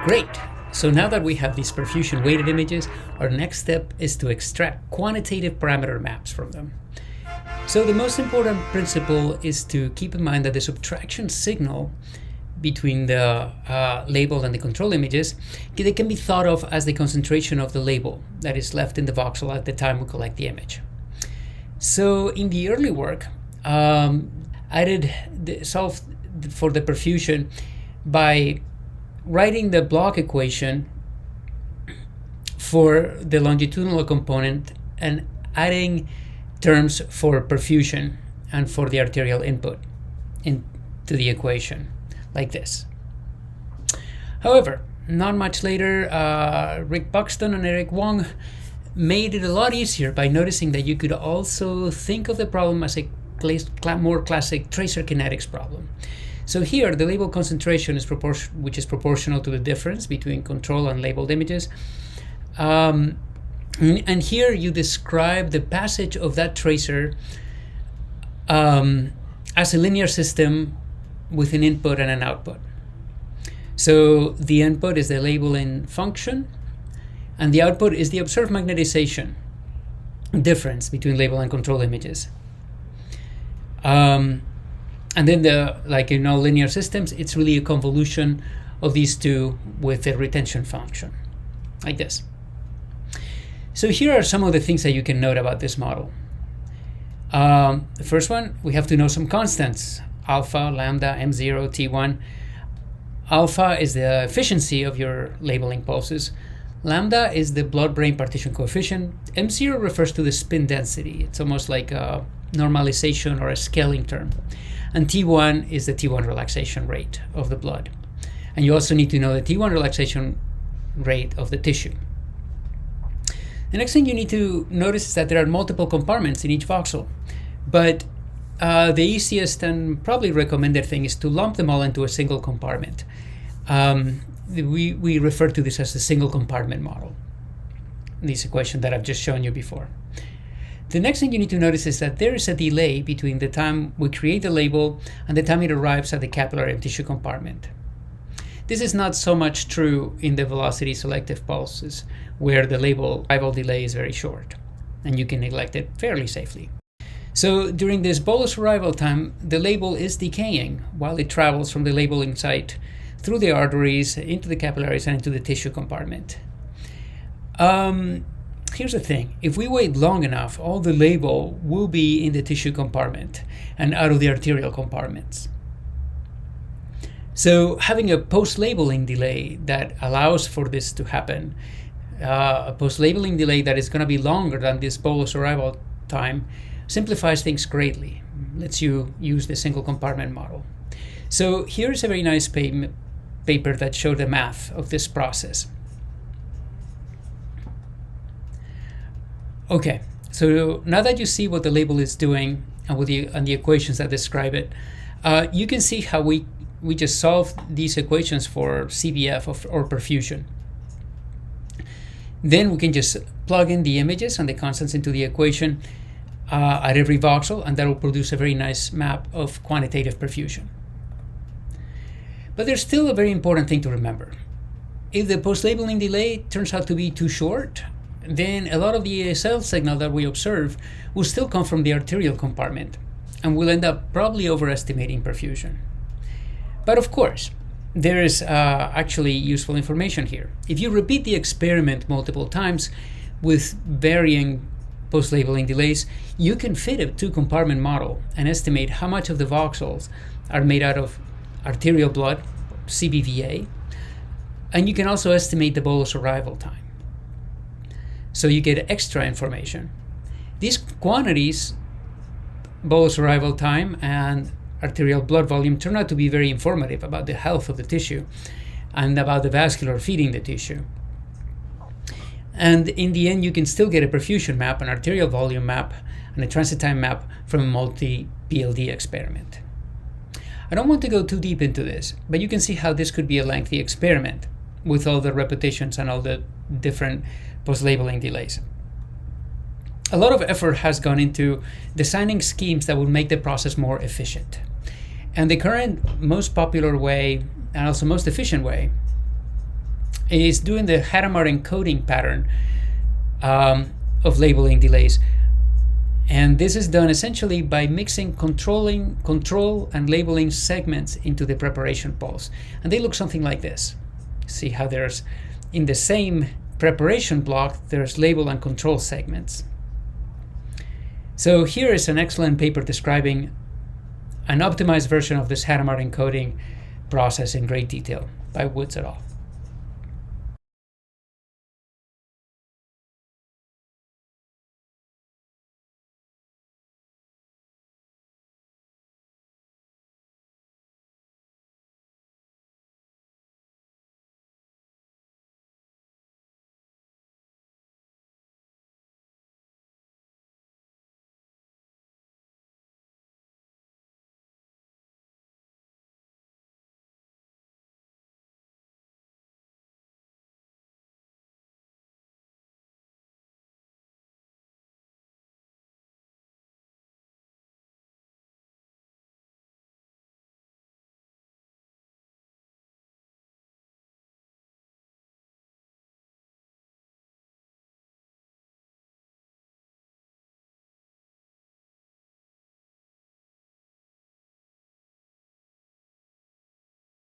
Great. So now that we have these perfusion weighted images, our next step is to extract quantitative parameter maps from them. So the most important principle is to keep in mind that the subtraction signal between the label and the control images, they can be thought of as the concentration of the label that is left in the voxel at the time we collect the image. So in the early work, I did solve for the perfusion by writing the block equation for the longitudinal component and adding terms for perfusion and for the arterial input into the equation, like this. However, not much later, Rick Buxton and Eric Wong made it a lot easier by noticing that you could also think of the problem as a more classic tracer kinetics problem. So here, the label concentration is which is proportional to the difference between control and labeled images. And here you describe the passage of that tracer as a linear system with an input and an output. So the input is the labeling function, and the output is the observed magnetization difference between label and control images. And then like in all linear systems, it's really a convolution of these two with a retention function, like this. So here are some of the things that you can note about this model. The first one, we have to know some constants: alpha, lambda, M0, T1. Alpha is the efficiency of your labeling pulses. Lambda is the blood-brain partition coefficient. M0 refers to the spin density. It's almost like a normalization or a scaling term. And T1 is the T1 relaxation rate of the blood. And you also need to know the T1 relaxation rate of the tissue. The next thing you need to notice is that there are multiple compartments in each voxel. But the easiest and probably recommended thing is to lump them all into a single compartment. We refer to this as the single compartment model, this equation that I've just shown you before. The next thing you need to notice is that there is a delay between the time we create the label and the time it arrives at the capillary and tissue compartment. This is not so much true in the velocity selective pulses, where the label arrival delay is very short, and you can neglect it fairly safely. So during this bolus arrival time, the label is decaying while it travels from the labeling site through the arteries, into the capillaries, and into the tissue compartment. Here's the thing: if we wait long enough, all the label will be in the tissue compartment and out of the arterial compartments. So having a post-labeling delay that allows for this to happen, a post-labeling delay that is going to be longer than this bolus arrival time, simplifies things greatly. Lets you use the single compartment model. So here's a very nice paper that showed the math of this process. Okay, so now that you see what the label is doing and the equations that describe it, you can see how we just solved these equations for CBF or perfusion. Then we can just plug in the images and the constants into the equation at every voxel, and that will produce a very nice map of quantitative perfusion. But there's still a very important thing to remember. If the post-labeling delay turns out to be too short, then a lot of the ASL signal that we observe will still come from the arterial compartment, and we'll end up probably overestimating perfusion. But of course, there is actually useful information here. If you repeat the experiment multiple times with varying post-labeling delays, you can fit a two-compartment model and estimate how much of the voxels are made out of arterial blood, CBVA, and you can also estimate the bolus arrival time. So you get extra information. These quantities, bolus arrival time and arterial blood volume, turn out to be very informative about the health of the tissue and about the vascular feeding the tissue. And in the end, you can still get a perfusion map, an arterial volume map, and a transit time map from a multi-PLD experiment. I don't want to go too deep into this, but you can see how this could be a lengthy experiment with all the repetitions and all the different post-labeling delays. A lot of effort has gone into designing schemes that will make the process more efficient. And the current most popular way, and also most efficient way, is doing the Hadamard encoding pattern of labeling delays. And this is done essentially by mixing control and labeling segments into the preparation pulse. And they look something like this. See how there's, in the same preparation block, there's label and control segments. So here is an excellent paper describing an optimized version of this Hadamard encoding process in great detail by Woods et al.